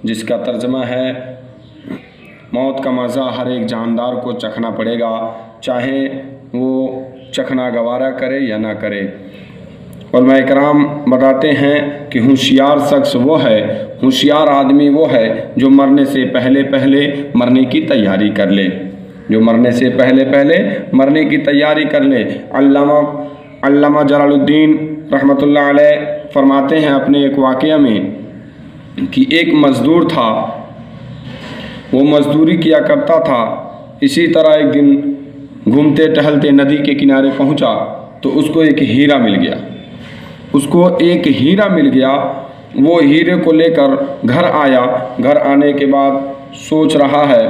जिसका तर्जमा है मौत का मज़ा हर एक जानदार को चखना पड़ेगा, चाहे वो चखना गवारा करे या ना करे। उलमा इकराम बताते हैं कि होशियार शख्स वो है, होशियार आदमी वो है जो मरने से पहले पहले मरने की तैयारी कर ले, जो मरने से पहले पहले मरने की तैयारी कर ले। अल्लामा जलालुद्दीन रहमतुल्लाह अलैह फरमाते हैं अपने एक वाक़या में कि एक मज़दूर था, वो मज़दूरी किया करता था। इसी तरह एक दिन घूमते टहलते नदी के किनारे पहुंचा तो उसको एक हीरा मिल गया। उसको एक हीरा मिल गया। वो हीरे को लेकर घर आया। घर आने के बाद सोच रहा है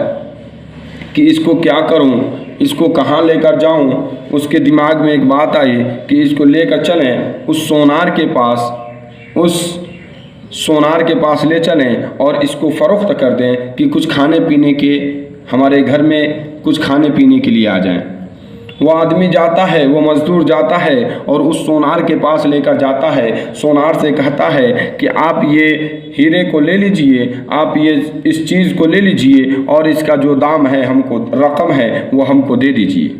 कि इसको क्या करूं, इसको कहाँ लेकर जाऊं। उसके दिमाग में एक बात आई कि इसको लेकर चलें उस सोनार के पास, उस सोनार के पास ले चलें और इसको फ़रोख्त कर दें कि कुछ खाने पीने के, हमारे घर में कुछ खाने पीने के लिए आ जाएं। वो आदमी जाता है, वो मज़दूर जाता है और उस सोनार के पास लेकर जाता है। सोनार से कहता है कि आप ये हीरे को ले लीजिए, आप ये इस चीज़ को ले लीजिए और इसका जो दाम है, हमको रकम है, वो हमको दे दीजिए।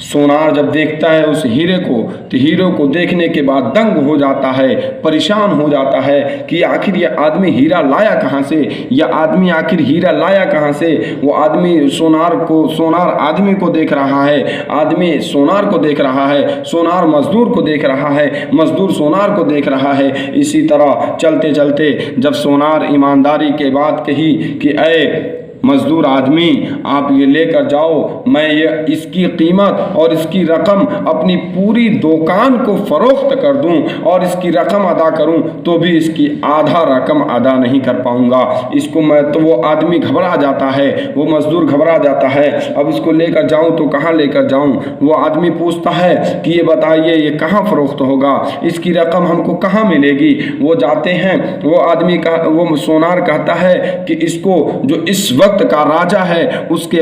सोनार जब देखता है उस हीरे को तो हीरे को देखने के बाद दंग हो जाता है, परेशान हो जाता है कि आखिर ये आदमी हीरा लाया कहाँ से, यह आदमी आखिर हीरा लाया कहाँ से। वो आदमी सोनार आदमी को देख रहा है, आदमी सोनार को देख रहा है, सोनार मज़दूर को देख रहा है, मज़दूर सोनार को देख रहा है। इसी तरह चलते चलते जब सोनार ईमानदारी के बात कही कि ऐ मज़दूर आदमी, आप ये लेकर जाओ, मैं ये इसकी कीमत और इसकी रकम अपनी पूरी दुकान को फ़रोख्त कर दूं और इसकी रकम अदा करूं तो भी इसकी आधा रकम अदा नहीं कर पाऊंगा। इसको मैं, तो वो आदमी घबरा जाता है, वो मज़दूर घबरा जाता है। अब इसको लेकर जाऊं तो कहाँ लेकर जाऊं। वो आदमी पूछता है कि ये बताइए ये कहाँ फ़रोख्त होगा, इसकी रकम हमको कहाँ मिलेगी। वो जाते हैं, वो आदमी का, वो सोनार कहता है कि इसको जो इस वक्त का राजा है उसके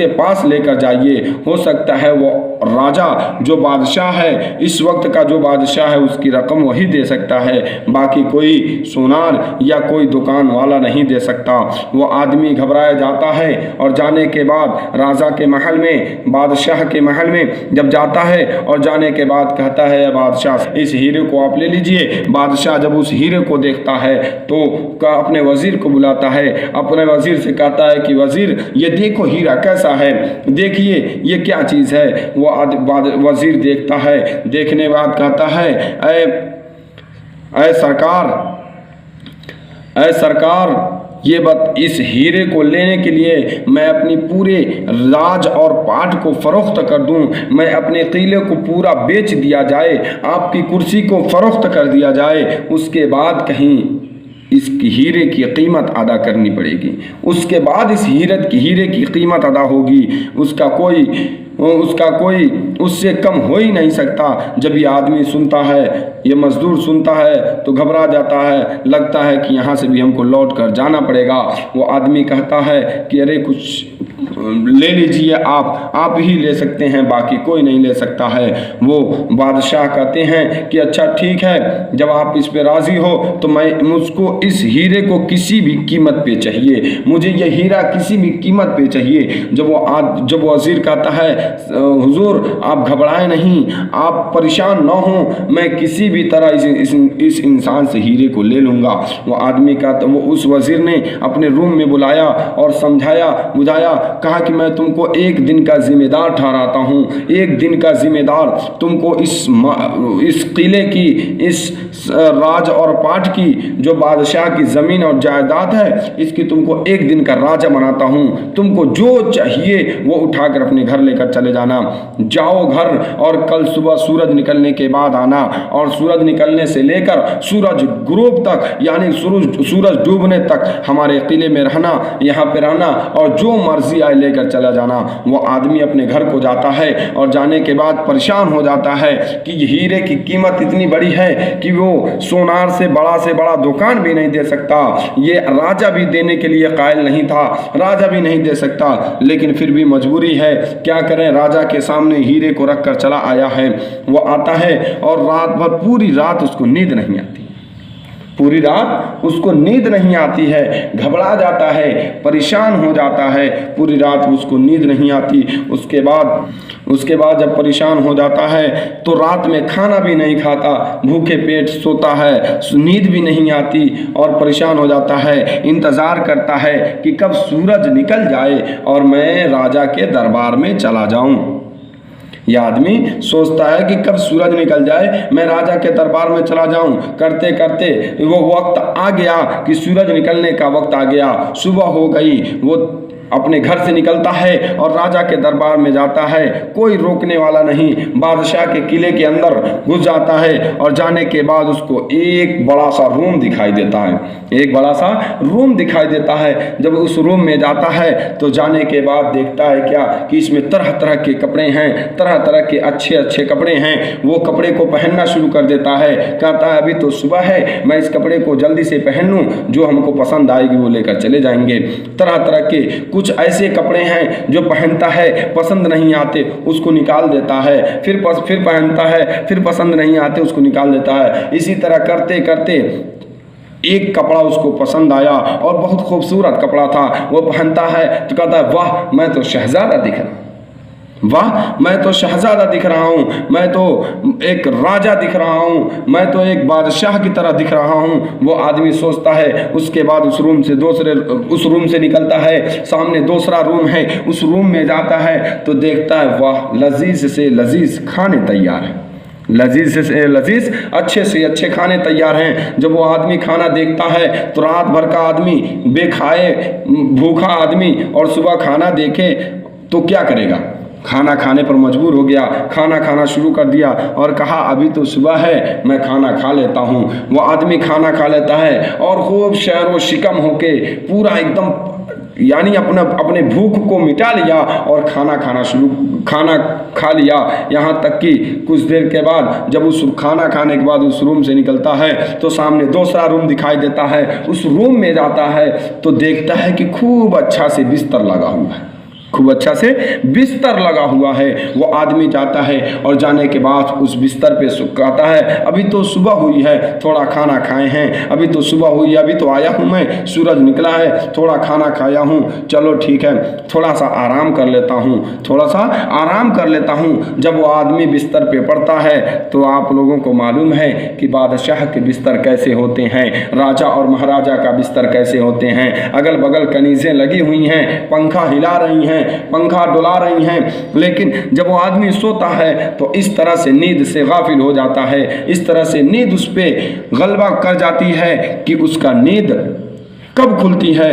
पास लेकर जाइए। हो सकता है वो राजा जो बादशाह है, इस वक्त का जो बादशाह है, उसकी रकम वही दे सकता है, बाकी कोई सोनार या कोई दुकान वाला नहीं दे सकता। वो आदमी घबराया जाता है और जाने के बाद राजा के महल में, बादशाह के महल में जब जाता है और जाने के बाद कहता है बादशाह इस हीरे को आप ले लीजिए। बादशाह जब उस हीरे को देखता है तो अपने वजीर को बुलाता है, अपने वजीर से कहता है कि वजीर ये देखो हीरा कैसा है, देखिए ये क्या चीज़ है। वो वजीर देखता है, देखने बाद कहता है ऐ सरकार ये इस हीरे को लेने के लिए मैं अपनी पूरे राज और पाट को फ़रोख्त कर दूं, मैं अपने किले को पूरा बेच दिया जाए, आपकी कुर्सी को फ़रोख्त कर दिया जाए, उसके बाद कहीं इस हीरे की कीमत अदा करनी पड़ेगी, उसके बाद इस हीरे की कीमत अदा होगी, उसका कोई उससे कम हो ही नहीं सकता। जब ये आदमी सुनता है, ये मज़दूर सुनता है तो घबरा जाता है, लगता है कि यहाँ से भी हमको लौट कर जाना पड़ेगा। वो आदमी कहता है कि अरे कुछ ले लीजिए, आप ही ले सकते हैं, बाकी कोई नहीं ले सकता है। वो बादशाह कहते हैं कि अच्छा ठीक है, जब आप इस पे राज़ी हो तो मुझको इस हीरे को किसी भी कीमत पे चाहिए, मुझे ये हीरा किसी भी कीमत पे चाहिए। जब वो वज़ीर कहता है हुजूर आप घबराएं नहीं, आप परेशान ना हो, मैं किसी भी तरह इस इंसान से हीरे को ले लूँगा। वो आदमी का, तो वो उस वज़ीर ने अपने रूम में बुलाया और समझाया बुझाया, कहा कि मैं तुमको एक दिन का जिम्मेदार ठहराता हूँ, एक दिन का जिम्मेदार तुमको इस किले की, इस राज और पाट की, जो बादशाह की ज़मीन और जायदाद है, इसकी तुमको एक दिन का राजा बनाता हूँ। तुमको जो चाहिए वो उठाकर अपने घर लेकर चले जाना। जाओ घर और कल सुबह सूरज निकलने के बाद आना, और सूरज निकलने से लेकर सूरज गुरूब तक, यानी सूरज डूबने तक हमारे किले में रहना, यहाँ पे रहना, और जो मर्जी आए लेकर चला जाना। वो आदमी अपने घर को जाता है और जाने के बाद परेशान हो जाता है कि हीरे की कीमत इतनी बड़ी है कि वो सोनार से बड़ा दुकान भी नहीं दे सकता, ये राजा भी देने के लिए कायल नहीं था, राजा भी नहीं दे सकता, लेकिन फिर भी मजबूरी है, क्या करें। राजा के सामने हीरे को रख कर चला आया है। वो आता है और रात भर, पूरी रात उसको नींद नहीं आती, पूरी रात उसको नींद नहीं आती है, घबरा जाता है, परेशान हो जाता है, पूरी रात उसको नींद नहीं आती। उसके बाद जब परेशान हो जाता है तो रात में खाना भी नहीं खाता, भूखे पेट सोता है, नींद भी नहीं आती और परेशान हो जाता है। इंतज़ार करता है कि कब सूरज निकल जाए और मैं राजा के दरबार में चला जाऊं। यह आदमी सोचता है कि कब सूरज निकल जाए, मैं राजा के दरबार में चला जाऊं। करते करते वो वक्त आ गया कि सूरज निकलने का वक्त आ गया, सुबह हो गई। वो अपने घर से निकलता है और राजा के दरबार में जाता है, कोई रोकने वाला नहीं। बादशाह के किले के अंदर घुस जाता है और जाने के बाद उसको एक बड़ा सा रूम दिखाई देता है, एक बड़ा सा रूम दिखाई देता है। जब उस रूम में जाता है तो जाने के बाद देखता है क्या कि इसमें तरह तरह के कपड़े हैं, तरह तरह के अच्छे अच्छे कपड़े हैं। वो कपड़े को पहनना शुरू कर देता है, कहता है अभी तो सुबह है, मैं इस कपड़े को जल्दी से पहन लूँ, जो हमको पसंद आएगी वो लेकर चले जाएंगे। तरह तरह के कुछ ऐसे कपड़े हैं जो पहनता है, पसंद नहीं आते उसको निकाल देता है, फिर पहनता है, फिर पसंद नहीं आते उसको निकाल देता है। इसी तरह करते करते एक कपड़ा उसको पसंद आया और बहुत खूबसूरत कपड़ा था, वो पहनता है तो कहता है वाह मैं तो शहजादा दिख रहा, वाह मैं तो शहजादा दिख रहा हूँ, मैं तो एक राजा दिख रहा हूँ, मैं तो एक बादशाह की तरह दिख रहा हूँ। वो आदमी सोचता है। उसके बाद उस रूम से निकलता है, सामने दूसरा रूम है, उस रूम में जाता है तो देखता है वाह लजीज से लजीज खाने तैयार हैं, लजीज से लजीज अच्छे से अच्छे खाने तैयार हैं। जब वो आदमी खाना देखता है तो रात भर का आदमी बेखाए भूखा आदमी और सुबह खाना देखे तो क्या करेगा, खाना खाने पर मजबूर हो गया, खाना खाना शुरू कर दिया और कहा अभी तो सुबह है, मैं खाना खा लेता हूँ। वो आदमी खाना खा लेता है और खूब शहर व शिकम होके पूरा एकदम यानी अपने भूख को मिटा लिया और खाना खा लिया। यहाँ तक कि कुछ देर के बाद जब उस खाना खाने के बाद उस रूम से निकलता है तो सामने दूसरा रूम दिखाई देता है। उस रूम में जाता है तो देखता है कि खूब अच्छा से बिस्तर लगा हुआ है, खूब अच्छा से बिस्तर लगा हुआ है। वो आदमी जाता है और जाने के बाद उस बिस्तर पे कहता है अभी तो सुबह हुई है, थोड़ा खाना खाए हैं, अभी तो सुबह हुई है, अभी तो आया हूँ मैं, सूरज निकला है, थोड़ा खाना खाया हूँ, चलो ठीक है थोड़ा सा आराम कर लेता हूँ, थोड़ा सा आराम कर लेता हूँ। जब वो आदमी बिस्तर पे पड़ता है तो आप लोगों को मालूम है कि बादशाह के बिस्तर कैसे होते हैं, राजा और महाराजा का बिस्तर कैसे होते हैं। अगल बगल कनीज़ें लगी हुई हैं, पंखा हिला रही हैं, पंखा डुला रही हैं। लेकिन जब वो आदमी सोता है तो इस तरह से नींद से गाफिल हो जाता है, इस तरह से नींद उस पे गलबा कर जाती है कि उसका नींद कब खुलती है,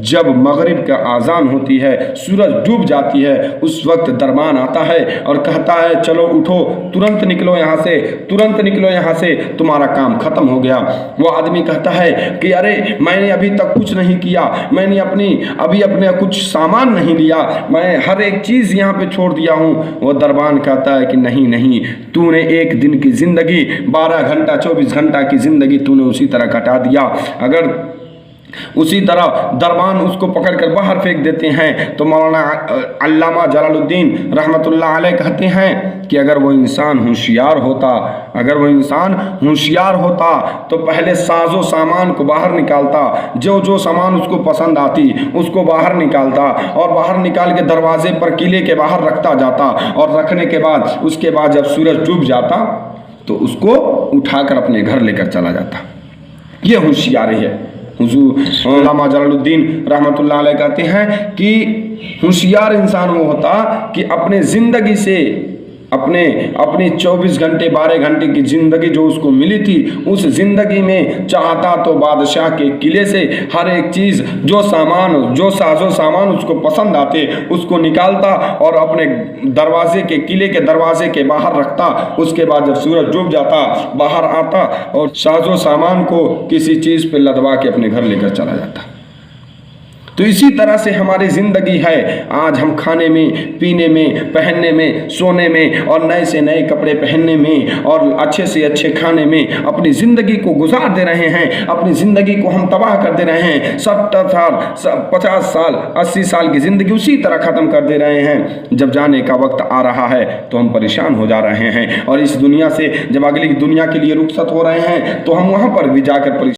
जब मगरिब का आज़ान होती है, सूरज डूब जाती है, उस वक्त दरबान आता है और कहता है चलो उठो, तुरंत निकलो यहाँ से, तुरंत निकलो यहाँ से, तुम्हारा काम खत्म हो गया। वो आदमी कहता है कि अरे मैंने अभी तक कुछ नहीं किया, मैंने अपने कुछ सामान नहीं लिया, मैं हर एक चीज़ यहाँ पे छोड़ दिया हूँ। वो दरबान कहता है कि नहीं, तूने एक दिन की ज़िंदगी 12 घंटा 24 घंटा की ज़िंदगी तूने उसी तरह कटा दिया। अगर उसी तरह दरबान उसको पकड़कर बाहर फेंक देते हैं तो मौलाना अल्लामा जलालुद्दीन रहमतुल्लाह अलैह कहते हैं कि अगर वो इंसान होशियार होता तो पहले साजो सामान को बाहर निकालता, जो सामान उसको पसंद आती उसको बाहर निकालता और बाहर निकाल के दरवाजे पर किले के बाहर रखता जाता और रखने के बाद उसके बाद जब सूरज डूब जाता तो उसको उठाकर अपने घर लेकर चला जाता। ये होशियारी है। हुजूर अल्लामा जलालुद्दीन रहमतुल्लाह अलैह कहते हैं कि होशियार इंसान वो होता कि अपने ज़िंदगी से अपनी 24 घंटे 12 घंटे की ज़िंदगी जो उसको मिली थी उस ज़िंदगी में चाहता तो बादशाह के किले से हर एक चीज़ जो साजो सामान उसको पसंद आते उसको निकालता और अपने किले के दरवाजे के बाहर रखता। उसके बाद जब सूरज डूब जाता बाहर आता और साजो सामान को किसी चीज़ पे लदवा के अपने घर लेकर चला जाता। तो इसी तरह से हमारी ज़िंदगी है। आज हम खाने में, पीने में, पहनने में, सोने में और नए से नए कपड़े पहनने में और अच्छे से अच्छे खाने में अपनी ज़िंदगी को गुजार दे रहे हैं, अपनी ज़िंदगी को हम तबाह कर दे रहे हैं। 70 साल 50 साल 80 साल की ज़िंदगी उसी तरह ख़त्म कर दे रहे हैं। जब जाने का वक्त आ रहा है तो हम परेशान हो जा रहे हैं और इस दुनिया से जब अगली दुनिया के लिए रुखसत हो रहे हैं तो हम वहाँ पर भी जाकर